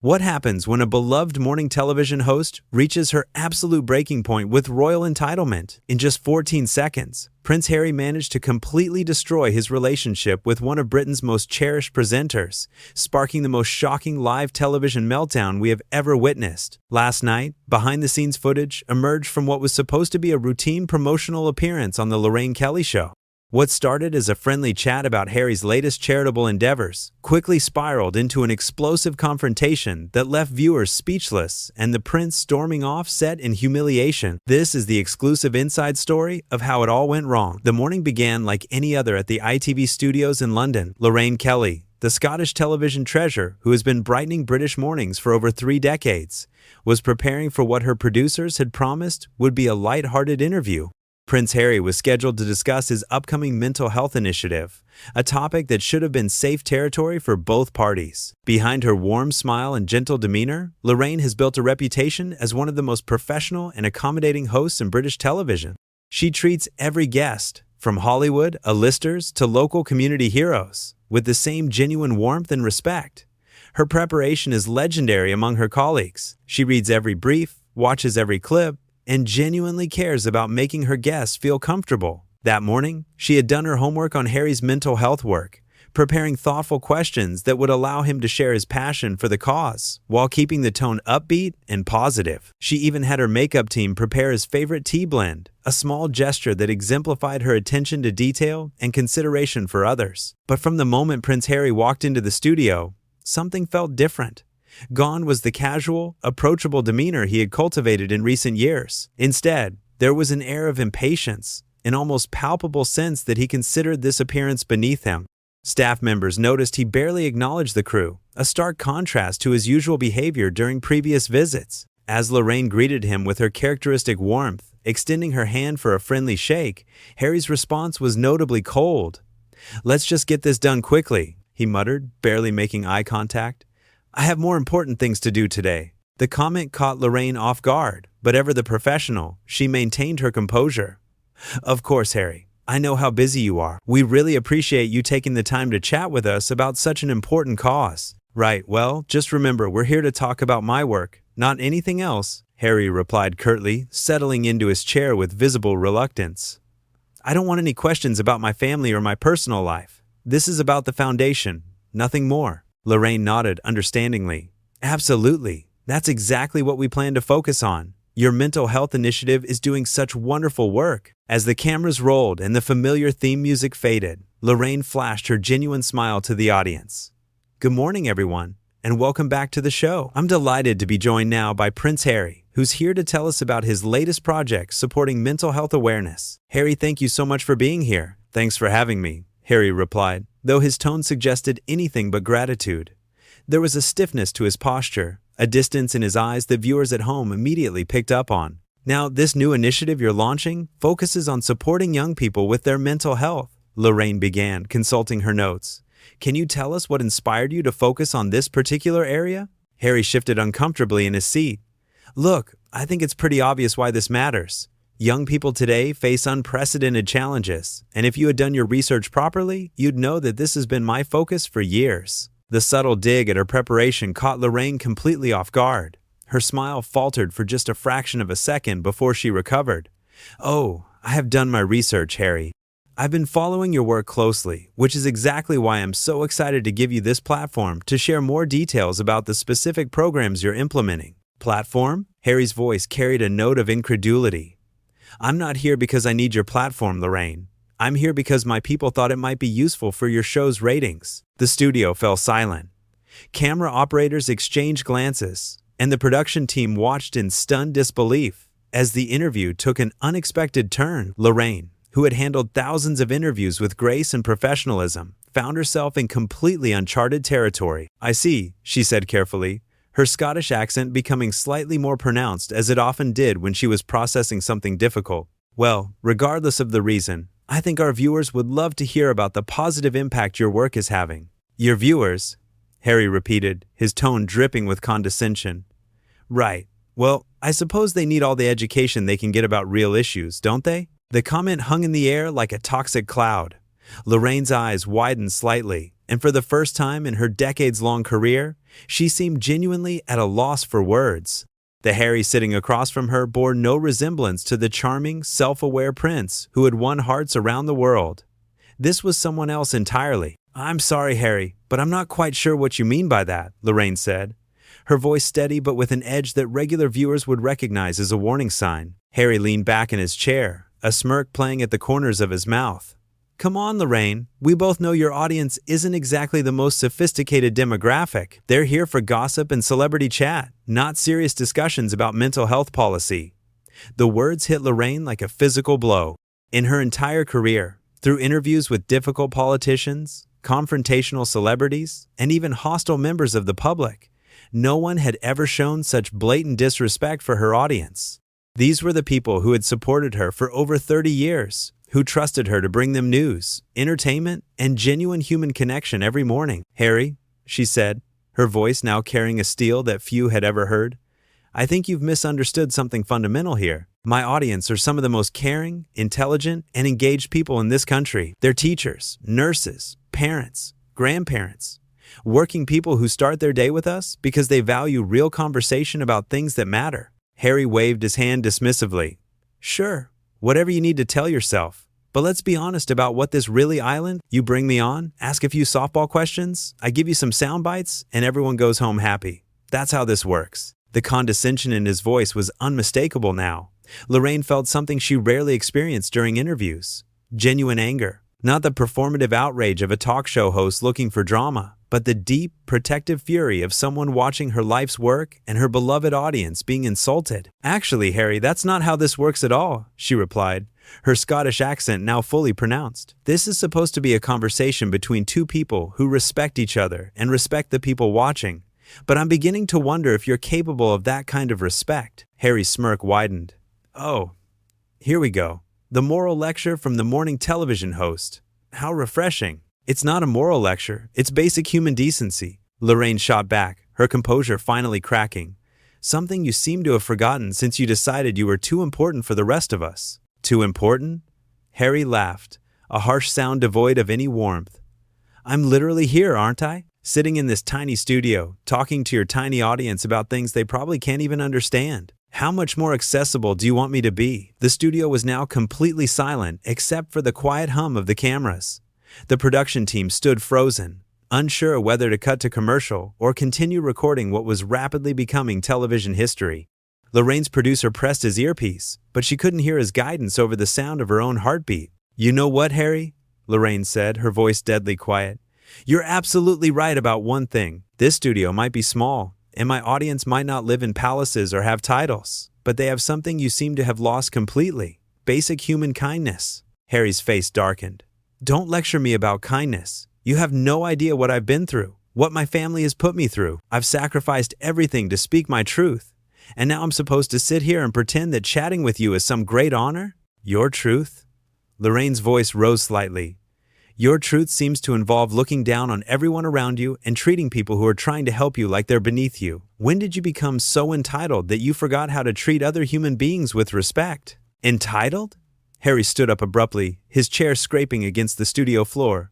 What happens when a beloved morning television host reaches her absolute breaking point with royal entitlement? In just 14 seconds, Prince Harry managed to completely destroy his relationship with one of Britain's most cherished presenters, sparking the most shocking live television meltdown we have ever witnessed. Last night, behind-the-scenes footage emerged from what was supposed to be a routine promotional appearance on the Lorraine show. What started as a friendly chat about Harry's latest charitable endeavors quickly spiraled into an explosive confrontation that left viewers speechless and the prince storming off set in humiliation. This is the exclusive inside story of how it all went wrong. The morning began like any other at the ITV studios in London. Lorraine Kelly, the Scottish television treasure who has been brightening British mornings for over 3 decades, was preparing for what her producers had promised would be a light-hearted interview. Prince Harry was scheduled to discuss his upcoming mental health initiative, a topic that should have been safe territory for both parties. Behind her warm smile and gentle demeanor, Lorraine has built a reputation as one of the most professional and accommodating hosts in British television. She treats every guest, from Hollywood A-listers to local community heroes, with the same genuine warmth and respect. Her preparation is legendary among her colleagues. She reads every brief, watches every clip, and genuinely cares about making her guests feel comfortable. That morning, she had done her homework on Harry's mental health work, preparing thoughtful questions that would allow him to share his passion for the cause, while keeping the tone upbeat and positive. She even had her makeup team prepare his favorite tea blend, a small gesture that exemplified her attention to detail and consideration for others. But from the moment Prince Harry walked into the studio, something felt different. Gone was the casual, approachable demeanor he had cultivated in recent years. Instead, there was an air of impatience, an almost palpable sense that he considered this appearance beneath him. Staff members noticed he barely acknowledged the crew, a stark contrast to his usual behavior during previous visits. As Lorraine greeted him with her characteristic warmth, extending her hand for a friendly shake, Harry's response was notably cold. "Let's just get this done quickly," he muttered, barely making eye contact. "I have more important things to do today." The comment caught Lorraine off guard, but ever the professional, she maintained her composure. "Of course, Harry. I know how busy you are. We really appreciate you taking the time to chat with us about such an important cause." "Right, well, just remember we're here to talk about my work, not anything else," Harry replied curtly, settling into his chair with visible reluctance. "I don't want any questions about my family or my personal life. This is about the foundation, nothing more." Lorraine nodded understandingly. "Absolutely. That's exactly what we plan to focus on. Your mental health initiative is doing such wonderful work." As the cameras rolled and the familiar theme music faded, Lorraine flashed her genuine smile to the audience. "Good morning, everyone, and welcome back to the show. I'm delighted to be joined now by Prince Harry, who's here to tell us about his latest project supporting mental health awareness." "Harry, thank you so much for being here." "Thanks for having me," Harry replied, though his tone suggested anything but gratitude. There was a stiffness to his posture, a distance in his eyes that viewers at home immediately picked up on. "Now, this new initiative you're launching focuses on supporting young people with their mental health," Lorraine began, consulting her notes. "Can you tell us what inspired you to focus on this particular area?" Harry shifted uncomfortably in his seat. "Look, I think it's pretty obvious why this matters. Young people today face unprecedented challenges, and if you had done your research properly, you'd know that this has been my focus for years." The subtle dig at her preparation caught Lorraine completely off guard. Her smile faltered for just a fraction of a second before she recovered. "Oh, I have done my research, Harry. I've been following your work closely, which is exactly why I'm so excited to give you this platform to share more details about the specific programs you're implementing." "Platform?" Harry's voice carried a note of incredulity. "I'm not here because I need your platform, Lorraine. I'm here because my people thought it might be useful for your show's ratings." The studio fell silent. Camera operators exchanged glances, and the production team watched in stunned disbelief. As the interview took an unexpected turn, Lorraine, who had handled thousands of interviews with grace and professionalism, found herself in completely uncharted territory. "I see," she said carefully, her Scottish accent becoming slightly more pronounced as it often did when she was processing something difficult. "Well, regardless of the reason, I think our viewers would love to hear about the positive impact your work is having." "Your viewers?" Harry repeated, his tone dripping with condescension. "Right. Well, I suppose they need all the education they can get about real issues, don't they?" The comment hung in the air like a toxic cloud. Lorraine's eyes widened slightly, and for the first time in her decades-long career, she seemed genuinely at a loss for words. The Harry sitting across from her bore no resemblance to the charming, self-aware prince who had won hearts around the world. This was someone else entirely. "I'm sorry, Harry, but I'm not quite sure what you mean by that," Lorraine said, her voice steady but with an edge that regular viewers would recognize as a warning sign. Harry leaned back in his chair, a smirk playing at the corners of his mouth. "Come on, Lorraine. We both know your audience isn't exactly the most sophisticated demographic. They're here for gossip and celebrity chat, not serious discussions about mental health policy." The words hit Lorraine like a physical blow. In her entire career, through interviews with difficult politicians, confrontational celebrities, and even hostile members of the public, no one had ever shown such blatant disrespect for her audience. These were the people who had supported her for over 30 years, who trusted her to bring them news, entertainment, and genuine human connection every morning. "Harry," she said, her voice now carrying a steel that few had ever heard, "I think you've misunderstood something fundamental here. My audience are some of the most caring, intelligent, and engaged people in this country. They're teachers, nurses, parents, grandparents, working people who start their day with us because they value real conversation about things that matter." Harry waved his hand dismissively. "Sure, whatever you need to tell yourself. But let's be honest about what this really island. You bring me on, ask a few softball questions, I give you some sound bites, and everyone goes home happy. That's how this works." The condescension in his voice was unmistakable now. Lorraine felt something she rarely experienced during interviews. Genuine anger. Not the performative outrage of a talk show host looking for drama, but the deep, protective fury of someone watching her life's work and her beloved audience being insulted. "Actually, Harry, that's not how this works at all," she replied, her Scottish accent now fully pronounced. "This is supposed to be a conversation between two people who respect each other and respect the people watching. But I'm beginning to wonder if you're capable of that kind of respect." Harry's smirk widened. "Oh, here we go. The moral lecture from the morning television host. How refreshing." "It's not a moral lecture, it's basic human decency," Lorraine shot back, her composure finally cracking. "Something you seem to have forgotten since you decided you were too important for the rest of us." "Too important?" Harry laughed, a harsh sound devoid of any warmth. "I'm literally here, aren't I? Sitting in this tiny studio, talking to your tiny audience about things they probably can't even understand. How much more accessible do you want me to be?" The studio was now completely silent except for the quiet hum of the cameras. The production team stood frozen, unsure whether to cut to commercial or continue recording what was rapidly becoming television history. Lorraine's producer pressed his earpiece, but she couldn't hear his guidance over the sound of her own heartbeat. "You know what, Harry?" Lorraine said, her voice deadly quiet. "You're absolutely right about one thing. This studio might be small, and my audience might not live in palaces or have titles, but they have something you seem to have lost completely: basic human kindness." Harry's face darkened. "Don't lecture me about kindness. You have no idea what I've been through, what my family has put me through. I've sacrificed everything to speak my truth. And now I'm supposed to sit here and pretend that chatting with you is some great honor? Your truth?" Lorraine's voice rose slightly. "Your truth seems to involve looking down on everyone around you and treating people who are trying to help you like they're beneath you. When did you become so entitled that you forgot how to treat other human beings with respect?" "Entitled?" Harry stood up abruptly, his chair scraping against the studio floor.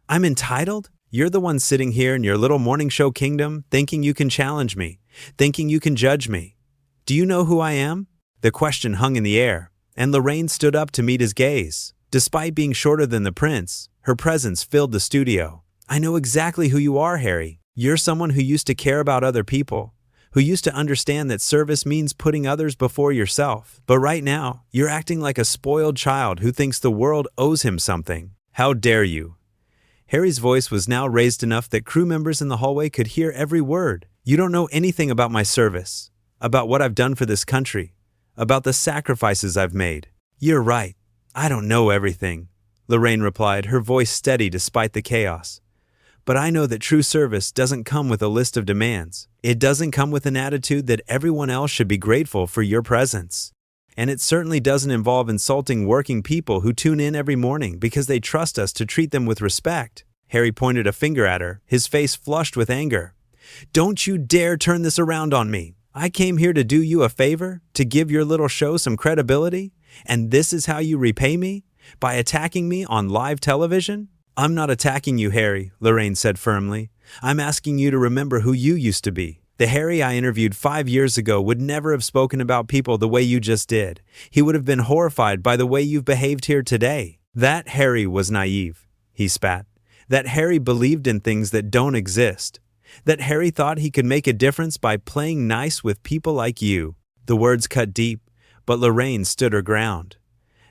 "I'm entitled? You're the one sitting here in your little morning show kingdom, thinking you can challenge me, thinking you can judge me. Do you know who I am?" The question hung in the air, and Lorraine stood up to meet his gaze. Despite being shorter than the prince, her presence filled the studio. "I know exactly who you are, Harry. You're someone who used to care about other people, who used to understand that service means putting others before yourself. But right now, you're acting like a spoiled child who thinks the world owes him something. How dare you?" Harry's voice was now raised enough that crew members in the hallway could hear every word. "You don't know anything about my service, about what I've done for this country, about the sacrifices I've made." "You're right. I don't know everything," Lorraine replied, her voice steady despite the chaos. "But I know that true service doesn't come with a list of demands. It doesn't come with an attitude that everyone else should be grateful for your presence. And it certainly doesn't involve insulting working people who tune in every morning because they trust us to treat them with respect." Harry pointed a finger at her, his face flushed with anger. "Don't you dare turn this around on me. I came here to do you a favor, to give your little show some credibility, and this is how you repay me? By attacking me on live television? I'm not attacking you, Harry, Lorraine said firmly. I'm asking you to remember who you used to be. The Harry I interviewed 5 years ago would never have spoken about people the way you just did. He would have been horrified by the way you've behaved here today. That Harry was naive, he spat. That Harry believed in things that don't exist. That Harry thought he could make a difference by playing nice with people like you. The words cut deep, but Lorraine stood her ground.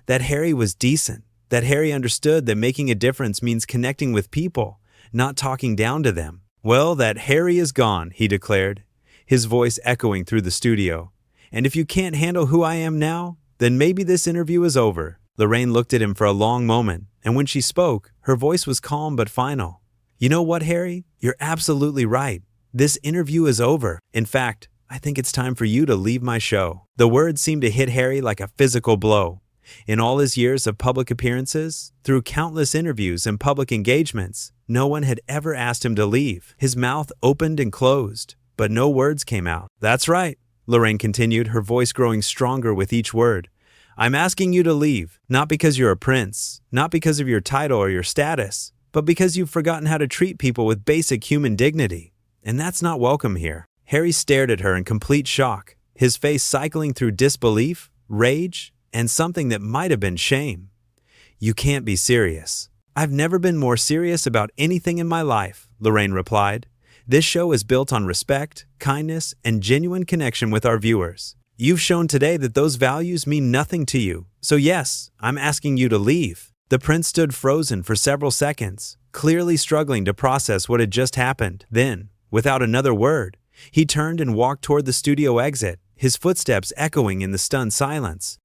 That Harry was decent. That Harry understood that making a difference means connecting with people, not talking down to them. Well, that Harry is gone, he declared, his voice echoing through the studio. And if you can't handle who I am now, then maybe this interview is over. Lorraine looked at him for a long moment, and when she spoke, her voice was calm but final. You know what, Harry? You're absolutely right. This interview is over. In fact, I think it's time for you to leave my show. The words seemed to hit Harry like a physical blow. In all his years of public appearances, through countless interviews and public engagements, no one had ever asked him to leave. His mouth opened and closed, but no words came out. That's right, Lorraine continued, her voice growing stronger with each word. I'm asking you to leave, not because you're a prince, not because of your title or your status, but because you've forgotten how to treat people with basic human dignity. And that's not welcome here. Harry stared at her in complete shock, his face cycling through disbelief, rage, and something that might have been shame. You can't be serious. I've never been more serious about anything in my life, Lorraine replied. This show is built on respect, kindness, and genuine connection with our viewers. You've shown today that those values mean nothing to you. So yes, I'm asking you to leave. The prince stood frozen for several seconds, clearly struggling to process what had just happened. Then, without another word, he turned and walked toward the studio exit, his footsteps echoing in the stunned silence.